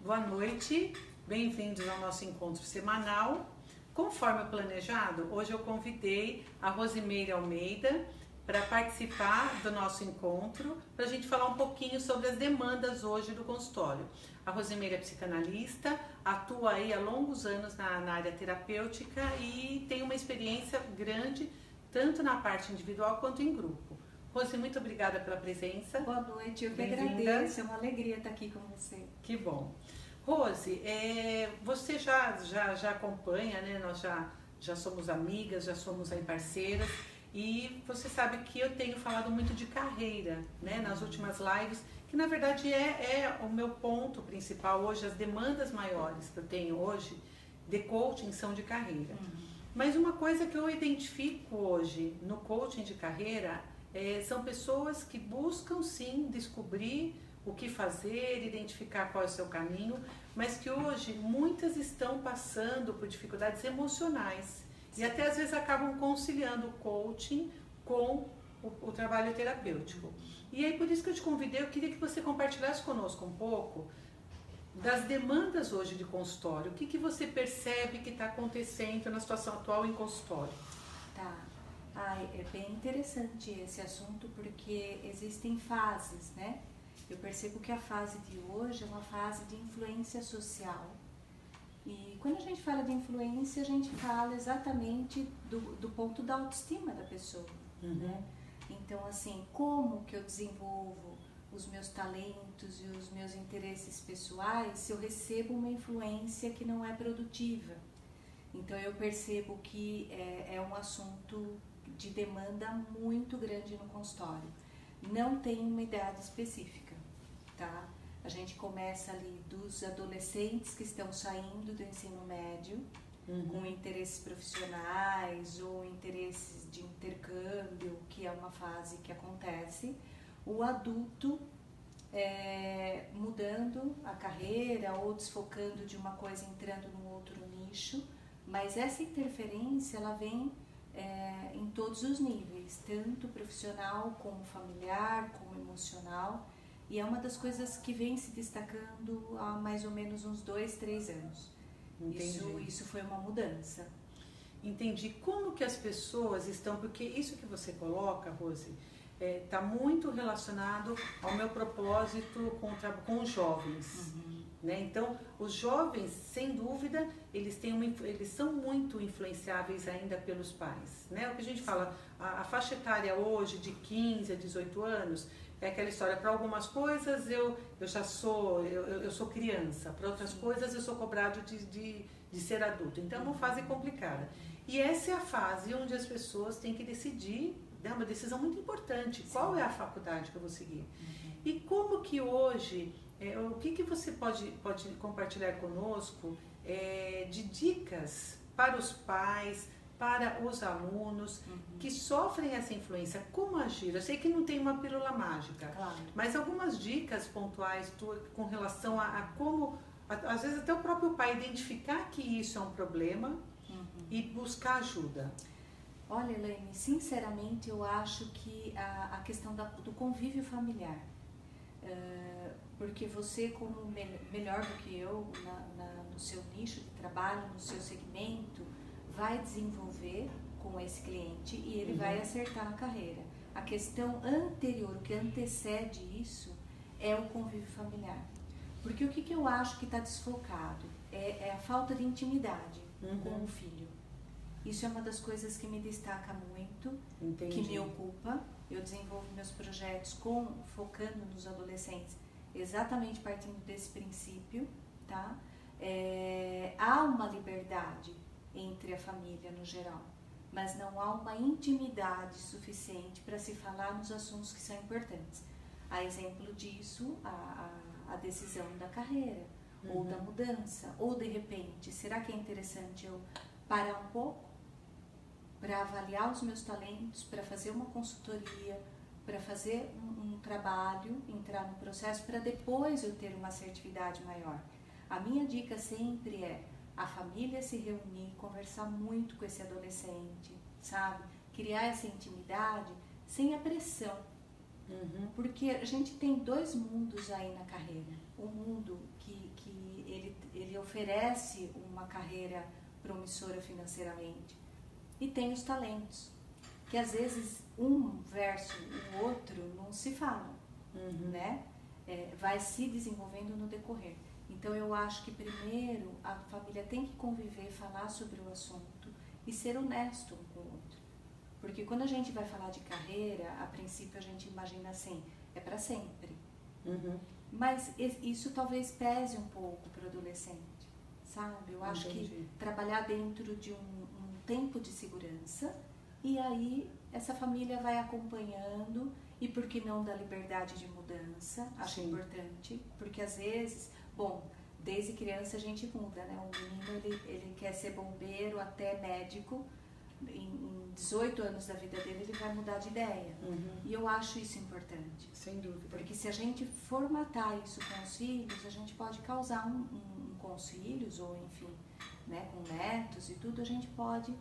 Boa noite, bem-vindos ao nosso encontro semanal. Conforme o planejado, hoje eu convidei a Rosimeire Almeida para participar do nosso encontro, para a gente falar um pouquinho sobre as demandas hoje do consultório. A Rosimeire é psicanalista, atua aí há longos anos na área terapêutica e tem uma experiência grande, tanto na parte individual quanto em grupo. Rose, muito obrigada pela presença. Boa noite, eu que agradeço, é uma alegria estar aqui com você. Que bom. Rose, você já acompanha, né? Nós já somos amigas, já somos aí parceiras e você sabe que eu tenho falado muito de carreira, né? Nas últimas lives, que na verdade é o meu ponto principal hoje, as demandas maiores que eu tenho hoje de coaching são de carreira. Mas uma coisa que eu identifico hoje no coaching de carreira são pessoas que buscam sim descobrir o que fazer, identificar qual é o seu caminho, mas que hoje muitas estão passando por dificuldades emocionais e até às vezes acabam conciliando o coaching com o trabalho terapêutico. E aí por isso que eu te convidei, eu queria que você compartilhasse conosco um pouco das demandas hoje de consultório. O que você percebe que está acontecendo na situação atual em consultório? Tá. É bem interessante esse assunto porque existem fases, né? Eu percebo que a fase de hoje é uma fase de influência social. E quando a gente fala de influência, a gente fala exatamente do ponto da autoestima da pessoa, né? Então, assim, como que eu desenvolvo os meus talentos e os meus interesses pessoais se eu recebo uma influência que não é produtiva? Então, eu percebo que é um assunto de demanda muito grande no consultório. Não tem uma idade específica, tá? A gente começa ali dos adolescentes que estão saindo do ensino médio, com interesses profissionais ou interesses de intercâmbio, que é uma fase que acontece. O adulto mudando a carreira ou desfocando de uma coisa, entrando num outro nicho, mas essa interferência ela vem em todos os níveis, tanto profissional como familiar, como emocional, e é uma das coisas que vem se destacando há mais ou menos uns 2, 3 anos. Isso foi uma mudança. Entendi. Como que as pessoas estão, porque isso que você coloca, Rose, está muito relacionado ao meu propósito com os jovens. Né? Então, os jovens, sem dúvida, eles são muito influenciáveis ainda pelos pais. Né? O que a gente fala, a faixa etária hoje, de 15 a 18 anos, é aquela história, para algumas coisas eu sou criança, para outras coisas eu sou cobrado de ser adulto. Então, é uma fase complicada. E essa é a fase onde as pessoas têm que decidir, é uma decisão muito importante, qual é a faculdade que eu vou seguir. E como que hoje... o que você pode compartilhar conosco de dicas para os pais, para os alunos que sofrem essa influência? Como agir? Eu sei que não tem uma pílula mágica, claro, mas algumas dicas pontuais com relação a como, às vezes até o próprio pai identificar que isso é um problema e buscar ajuda. Olha, Elaine, sinceramente eu acho que a questão do convívio familiar, porque você, como melhor do que eu no seu nicho de trabalho, no seu segmento, vai desenvolver com esse cliente e ele vai acertar na carreira. A questão anterior, o que antecede isso, é o convívio familiar. Porque o que eu acho que está desfocado é a falta de intimidade com o filho. Isso é uma das coisas que me destaca muito, que me ocupa. Eu desenvolvo meus projetos focando nos adolescentes, exatamente partindo desse princípio, tá? Há uma liberdade entre a família no geral, mas não há uma intimidade suficiente para se falar nos assuntos que são importantes. A exemplo disso, a decisão da carreira, ou da mudança, ou de repente, será que é interessante eu parar um pouco para avaliar os meus talentos, para fazer uma consultoria, para fazer um trabalho, entrar no processo, para depois eu ter uma assertividade maior. A minha dica sempre é a família se reunir, conversar muito com esse adolescente, sabe? Criar essa intimidade sem a pressão, Porque a gente tem dois mundos aí na carreira. Um mundo que ele oferece uma carreira promissora financeiramente, e tem os talentos, que às vezes um versus o outro não se falam, né? Vai se desenvolvendo no decorrer. Então eu acho que primeiro a família tem que conviver, falar sobre o assunto e ser honesto um com o outro. Porque quando a gente vai falar de carreira, a princípio a gente imagina assim, é para sempre. Mas isso talvez pese um pouco para o adolescente, sabe? Eu acho que trabalhar dentro de um tempo de segurança, e aí essa família vai acompanhando, e por que não da liberdade de mudança, acho importante, porque às vezes, bom, desde criança a gente muda, né? O menino ele quer ser bombeiro até médico, em 18 anos da vida dele ele vai mudar de ideia. E eu acho isso importante. Sem dúvida. Porque se a gente formatar isso com os filhos, a gente pode causar com os filhos, ou enfim, né, com netos e tudo, a gente pode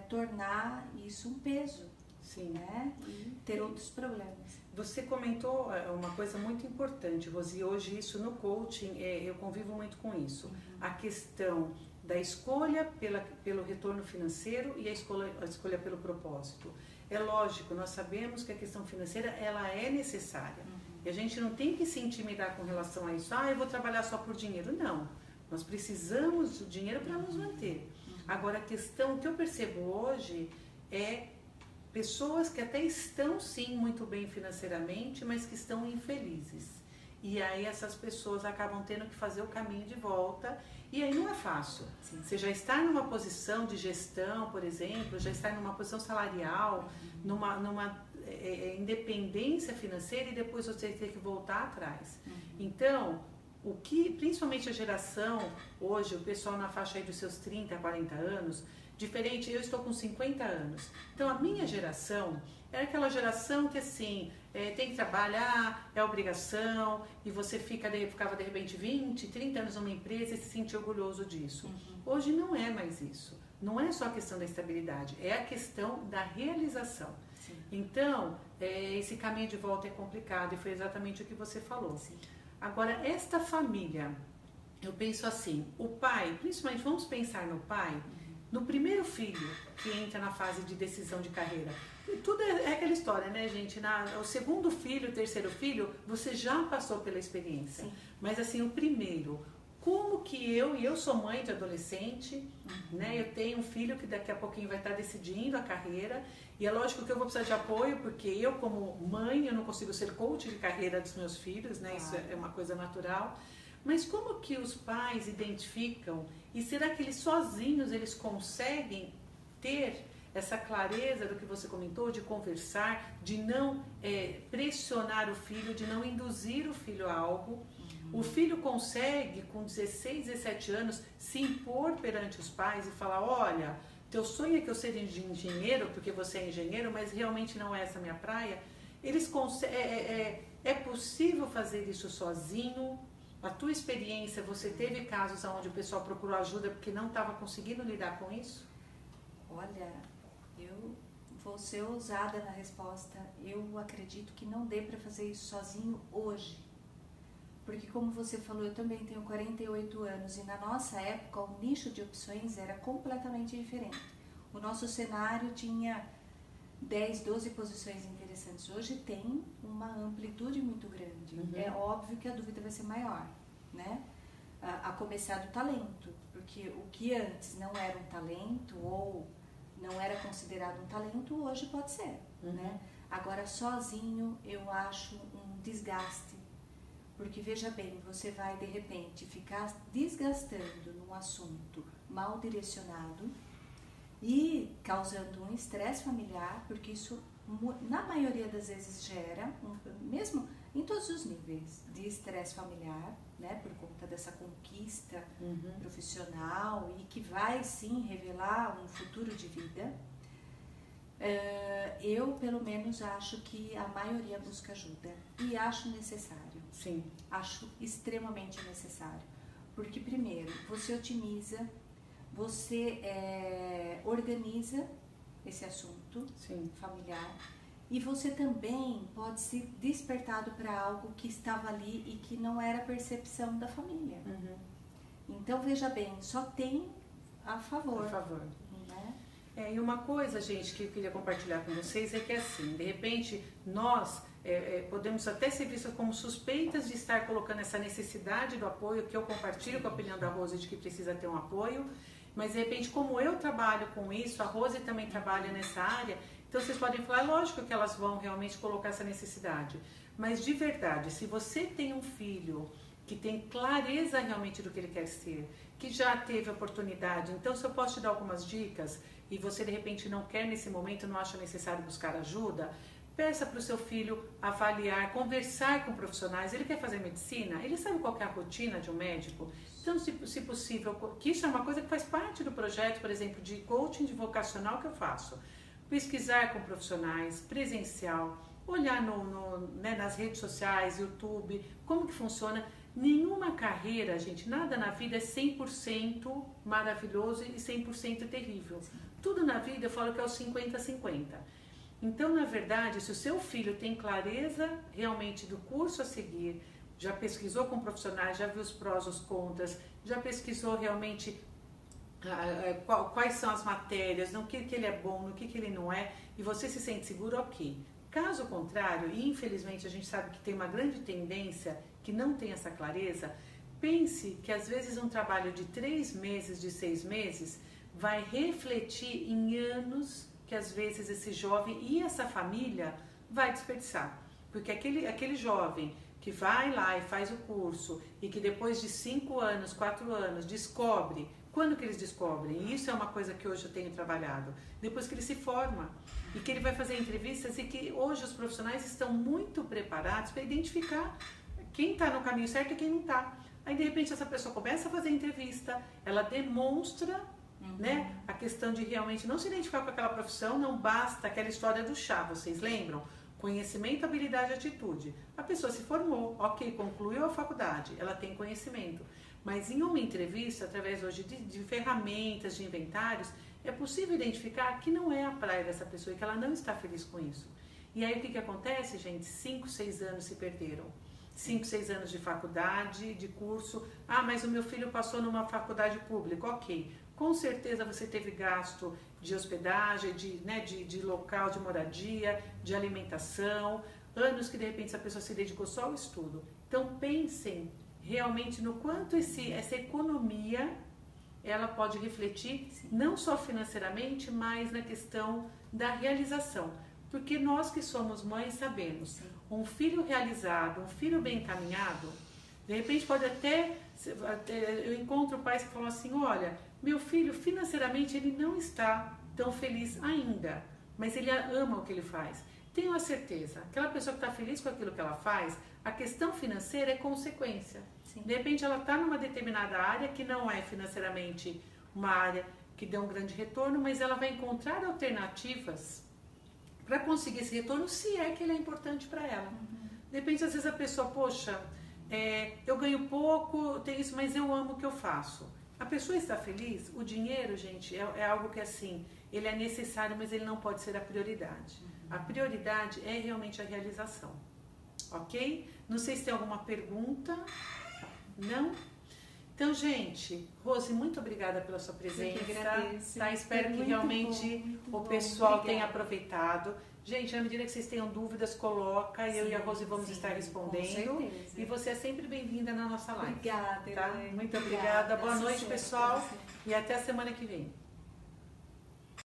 tornar isso um peso. Sim. Né? E ter outros problemas. Você comentou uma coisa muito importante, Rosi, hoje isso no coaching, eu convivo muito com isso. A questão da escolha pelo retorno financeiro e a escolha pelo propósito. É lógico, nós sabemos que a questão financeira ela é necessária. E a gente não tem que se intimidar com relação a isso. Eu vou trabalhar só por dinheiro. Não. Nós precisamos do dinheiro para nos manter. Agora, a questão que eu percebo hoje é pessoas que até estão sim muito bem financeiramente, mas que estão infelizes. E aí essas pessoas acabam tendo que fazer o caminho de volta, e aí não é fácil. Sim. Você já está numa posição de gestão, por exemplo, já está numa posição salarial, numa independência financeira, e depois você tem que voltar atrás. Então, o que, principalmente a geração, hoje, o pessoal na faixa aí dos seus 30, 40 anos, diferente, eu estou com 50 anos. Então, a minha geração era aquela geração que, assim, tem que trabalhar, é obrigação, e você ficava, de repente, 20, 30 anos numa empresa e se sentia orgulhoso disso. Hoje não é mais isso. Não é só a questão da estabilidade, é a questão da realização. Sim. Então, esse caminho de volta é complicado, e foi exatamente o que você falou. Sim. Agora, esta família, eu penso assim, o pai, principalmente, vamos pensar no pai, no primeiro filho que entra na fase de decisão de carreira. E tudo é aquela história, né, gente? O segundo filho, o terceiro filho, você já passou pela experiência. Sim. Mas assim, o primeiro, como que eu sou mãe de adolescente, né? Eu tenho um filho que daqui a pouquinho vai estar decidindo a carreira, e é lógico que eu vou precisar de apoio, porque eu como mãe, eu não consigo ser coach de carreira dos meus filhos, né? Isso é uma coisa natural. Mas como que os pais identificam, e será que eles sozinhos eles conseguem ter essa clareza do que você comentou, de conversar, de não pressionar o filho, de não induzir o filho a algo? O filho consegue, com 16, 17 anos, se impor perante os pais e falar, olha, teu sonho é que eu seja engenheiro, porque você é engenheiro, mas realmente não é essa a minha praia. Eles é possível fazer isso sozinho? A tua experiência, você teve casos onde o pessoal procurou ajuda porque não estava conseguindo lidar com isso? Olha, eu vou ser ousada na resposta. Eu acredito que não dê para fazer isso sozinho hoje. Porque como você falou, eu também tenho 48 anos e na nossa época o nicho de opções era completamente diferente. O nosso cenário tinha 10, 12 posições interessantes. Hoje tem uma amplitude muito grande. É óbvio que a dúvida vai ser maior, né? A começar do talento, porque o que antes não era um talento ou não era considerado um talento, hoje pode ser, né? Agora, sozinho, eu acho um desgaste, porque veja bem, você vai de repente ficar desgastando num assunto mal direcionado e causando um estresse familiar, porque isso na maioria das vezes gera, mesmo em todos os níveis, de estresse familiar, né, por conta dessa conquista profissional e que vai sim revelar um futuro de vida. Eu pelo menos acho que a maioria busca ajuda e acho necessário. Sim. Acho extremamente necessário, porque primeiro você otimiza, você organiza esse assunto familiar, E você também pode ser despertado para algo que estava ali e que não era percepção da família. Então, veja bem, só tem a favor. A favor. Né? E uma coisa, gente, que eu queria compartilhar com vocês é que, assim, de repente, nós podemos até ser vistos como suspeitas de estar colocando essa necessidade do apoio, que eu compartilho com a opinião da Rose de que precisa ter um apoio, mas, de repente, como eu trabalho com isso, a Rose também trabalha nessa área, então vocês podem falar, lógico que elas vão realmente colocar essa necessidade, mas, de verdade, se você tem um filho que tem clareza realmente do que ele quer ser, que já teve oportunidade, então se eu posso te dar algumas dicas e você de repente não quer nesse momento, não acha necessário buscar ajuda, peça para o seu filho avaliar, conversar com profissionais. Ele quer fazer medicina? Ele sabe qual é a rotina de um médico? Então, se possível, que isso é uma coisa que faz parte do projeto, por exemplo, de coaching de vocacional que eu faço. Pesquisar com profissionais, presencial, olhar nas redes sociais, YouTube, como que funciona. Nenhuma carreira, gente, nada na vida é 100% maravilhoso e 100% terrível. Tudo na vida eu falo que é o 50-50. Então, na verdade, se o seu filho tem clareza realmente do curso a seguir, já pesquisou com profissionais, já viu os prós e os contras, já pesquisou realmente quais são as matérias, no que ele é bom, no que ele não é, e você se sente seguro, ok. Caso contrário, e infelizmente a gente sabe que tem uma grande tendência que não tem essa clareza, pense que às vezes um trabalho de 3 meses, de 6 meses, vai refletir em anos que às vezes esse jovem e essa família vai desperdiçar. Porque aquele jovem que vai lá e faz o curso e que depois de 5 anos, 4 anos, descobre, quando que eles descobrem? E isso é uma coisa que hoje eu tenho trabalhado. Depois que ele se forma e que ele vai fazer entrevistas e que hoje os profissionais estão muito preparados para identificar quem está no caminho certo e quem não está. Aí, de repente, essa pessoa começa a fazer entrevista, ela demonstra né, a questão de realmente não se identificar com aquela profissão, não basta aquela história do chá, vocês lembram? Conhecimento, habilidade e atitude. A pessoa se formou, ok, concluiu a faculdade, ela tem conhecimento. Mas em uma entrevista, através hoje de ferramentas, de inventários, é possível identificar que não é a praia dessa pessoa e que ela não está feliz com isso. E aí o que acontece, gente? 5, 6 anos se perderam. 5, 6 anos de faculdade, de curso. Ah, mas o meu filho passou numa faculdade pública. Ok, com certeza você teve gasto de hospedagem, de local de moradia, de alimentação, anos que de repente essa pessoa se dedicou só ao estudo. Então pensem realmente no quanto essa economia ela pode refletir, não só financeiramente, mas na questão da realização. Porque nós que somos mães sabemos, um filho realizado, um filho bem encaminhado, de repente pode até, eu encontro pais que falam assim, olha, meu filho financeiramente ele não está tão feliz ainda, mas ele ama o que ele faz. Tenho a certeza, aquela pessoa que está feliz com aquilo que ela faz, a questão financeira é consequência. Sim. De repente ela está numa determinada área que não é financeiramente uma área que dê um grande retorno, mas ela vai encontrar alternativas para conseguir esse retorno, se é que ele é importante para ela. De repente, às vezes a pessoa, poxa, eu ganho pouco, tenho isso, mas eu amo o que eu faço. A pessoa está feliz? O dinheiro, gente, é algo que assim, ele é necessário, mas ele não pode ser a prioridade. A prioridade é realmente a realização. Ok? Não sei se tem alguma pergunta. Não? Então, gente, Rose, muito obrigada pela sua presença. Eu que agradeço. Tá? Espero que realmente o pessoal tenha aproveitado. Gente, à medida que vocês tenham dúvidas, coloca. Eu e a Rose vamos estar respondendo. E você é sempre bem-vinda na nossa live. Obrigada, tá? Muito obrigada. Boa noite, pessoal. E até a semana que vem.